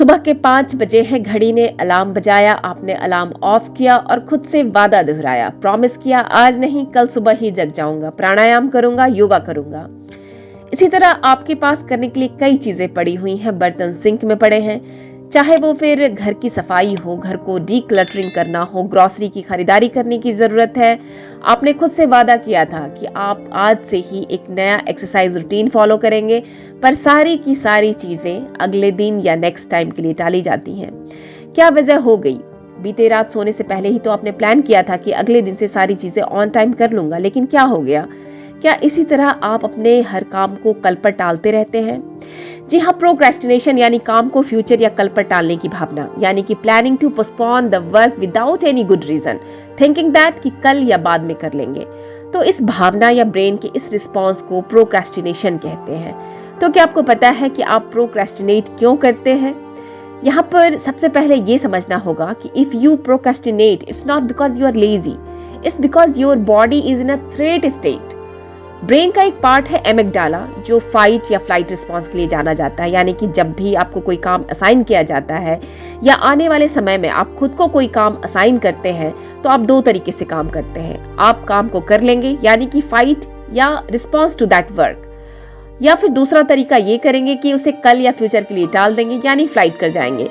सुबह के 5 बजे हैं, घड़ी ने अलार्म बजाया, आपने अलार्म ऑफ किया और खुद से वादा दोहराया, प्रॉमिस किया आज नहीं कल सुबह ही जग जाऊंगा, प्राणायाम करूंगा, योगा करूंगा। इसी तरह आपके पास करने के लिए कई चीजें पड़ी हुई हैं, बर्तन सिंक में पड़े हैं, चाहे वो फिर घर की सफाई हो, घर को डीक्लटरिंग करना हो, ग्रोसरी की खरीदारी करने की जरूरत है। आपने खुद से वादा किया था कि आप आज से ही एक नया एक्सरसाइज रूटीन फॉलो करेंगे, पर सारी की सारी चीजें अगले दिन या नेक्स्ट टाइम के लिए टाली जाती हैं। क्या वजह हो गई? बीते रात सोने से पहले ही तो आपने प्लान किया था कि अगले दिन से सारी चीजें ऑन टाइम कर लूंगा, लेकिन क्या हो गया? क्या इसी तरह आप अपने हर काम को कल पर टालते रहते हैं? जी हाँ, प्रोक्रेस्टिनेशन यानी काम को फ्यूचर या कल पर टालने की भावना, यानी कि planning to postpone the work without any good reason, thinking that कि कल या बाद में कर लेंगे। तो इस भावना या ब्रेन के इस रिस्पॉन्स को प्रोक्रेस्टिनेशन कहते हैं। तो क्या आपको पता है कि आप प्रोक्रेस्टिनेट क्यों करते हैं? यहाँ पर सबसे पहले ये समझना होगा कि if you procrastinate, it's not because you are lazy, it's because your body is in a threat state. Brain का एक पार्ट है एमिगडाला, जो फाइट या फ्लाइट रिस्पॉन्स के लिए जाना जाता है, यानी कि जब भी आपको कोई काम असाइन किया जाता है या आने वाले समय में आप खुद को कोई काम असाइन करते हैं तो आप दो तरीके से काम करते हैं। आप काम को कर लेंगे यानी कि फाइट या रिस्पॉन्स टू दैट वर्क, या फिर दूसरा तरीका ये करेंगे कि उसे कल या फ्यूचर के लिए टाल देंगे यानी फ्लाइट कर जाएंगे।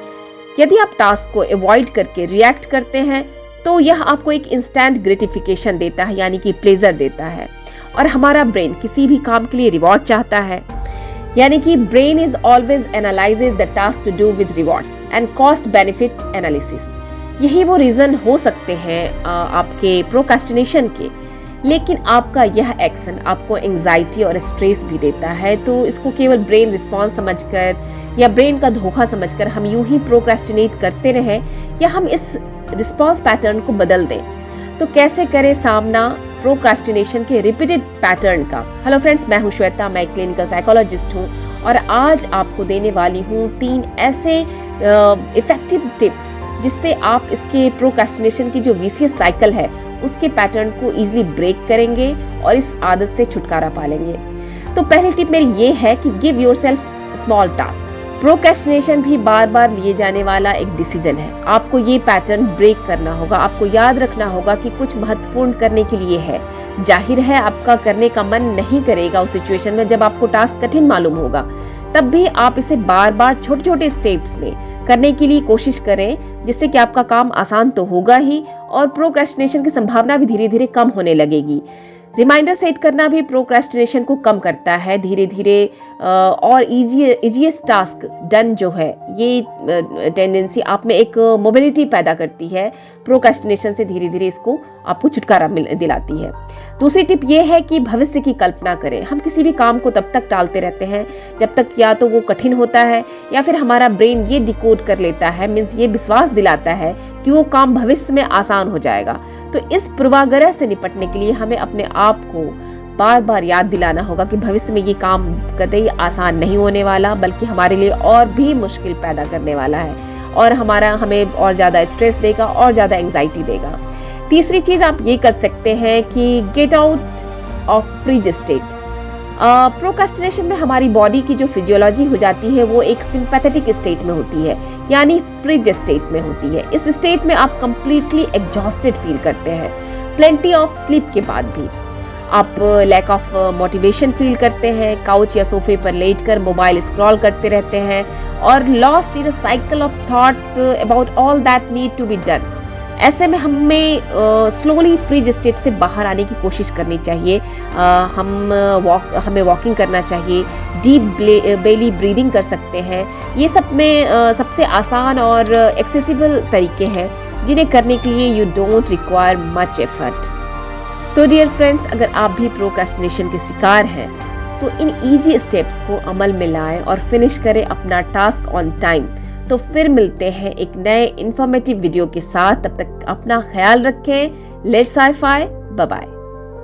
यदि आप टास्क को अवॉइड करके रिएक्ट करते हैं तो यह आपको एक इंस्टेंट ग्रेटिफिकेशन देता है, यानी कि प्लेजर देता है। और हमारा ब्रेन किसी भी काम के लिए रिवॉर्ड चाहता है, यानी कि brain is always analyses the task to do with rewards and cost benefit analysis. यही वो रीजन हो सकते हैं आपके प्रोक्रेस्टिनेशन के, लेकिन आपका यह एक्शन आपको एंजाइटी और स्ट्रेस भी देता है। तो इसको केवल ब्रेन रिस्पॉन्स समझकर या ब्रेन का धोखा समझकर हम यूं ही प्रोक्रेस्टिनेट करते रहें, या हम इस रिस्पॉन्स पैटर्न को बदल दें। तो कैसे करें सामना प्रोक्रेस्टिनेशन के रिपीटेड पैटर्न का? हेलो फ्रेंड्स, मैं हूं श्वेता, मैं क्लिनिकल साइकोलॉजिस्ट हूं और आज आपको देने वाली हूं 3 ऐसे इफेक्टिव टिप्स जिससे आप इसके प्रोक्रेस्टिनेशन की जो विशियस साइकिल है उसके पैटर्न को इजीली ब्रेक करेंगे और इस आदत से छुटकारा पा लेंगे। तो पहली टिप मेरी ये है कि give yourself small task. Procrastination भी बार बार लिए जाने वाला एक डिसीजन है। आपको ये पैटर्न ब्रेक करना होगा। आपको याद रखना होगा कि कुछ महत्वपूर्ण करने के लिए है। जाहिर है आपका करने का मन नहीं करेगा उस सिचुएशन में जब आपको टास्क कठिन मालूम होगा, तब भी आप इसे बार बार छोटे छोटे स्टेप्स में करने के लिए कोशिश करें, जिससे कि आपका काम आसान तो होगा ही और प्रोक्रेस्टिनेशन की संभावना भी धीरे धीरे कम होने लगेगी। रिमाइंडर सेट करना भी प्रोक्रेस्टिनेशन को कम करता है धीरे धीरे, और इजीएस्ट टास्क डन जो है, ये टेंडेंसी आप में एक मोबिलिटी पैदा करती है, प्रोक्रेस्टिनेशन से धीरे धीरे इसको आपको छुटकारा दिलाती है। दूसरी टिप ये है कि भविष्य की कल्पना करें। हम किसी भी काम को तब तक टालते रहते हैं जब तक या तो वो कठिन होता है या फिर हमारा ब्रेन ये डिकोड कर लेता है, मीन्स ये विश्वास दिलाता है कि वो काम भविष्य में आसान हो जाएगा। तो इस पूर्वाग्रह से निपटने के लिए हमें अपने आप को बार बार याद दिलाना होगा कि भविष्य में ये काम कतई आसान नहीं होने वाला, बल्कि हमारे लिए और भी मुश्किल पैदा करने वाला है और हमें और ज्यादा स्ट्रेस देगा और ज्यादा एंजाइटी देगा। तीसरी चीज आप ये कर सकते हैं कि get out of freeze state. Procrastination में हमारी बॉडी की जो फिजियोलॉजी हो जाती है वो एक सिंपैथेटिक स्टेट में होती है, यानी फ्रिज स्टेट में होती है। इस स्टेट में आप कंप्लीटली एग्जॉस्टेड फील करते हैं, प्लेंटी ऑफ स्लीप के बाद भी। आप लैक ऑफ मोटिवेशन फील करते हैं, काउच या सोफे पर लेटकर मोबाइल स्क्रॉल करते रहते हैं और lost in a cycle of thought about all that need to be done. ऐसे में हमें स्लोली फ्रीज स्टेट से बाहर आने की कोशिश करनी चाहिए। हमें वॉकिंग करना चाहिए, डीप बेली ब्रीदिंग कर सकते हैं। ये सब में सबसे आसान और एक्सेसिबल तरीके हैं जिन्हें करने के लिए you don't require much effort. तो डियर फ्रेंड्स, अगर आप भी प्रोक्रेस्टिनेशन के शिकार हैं तो इन इजी स्टेप्स को अमल में लाएं और फिनिश करें अपना टास्क ऑन टाइम। तो फिर मिलते हैं एक नए इन्फॉर्मेटिव वीडियो के साथ। तब तक अपना ख्याल रखें। Let's sci-fi, bye bye.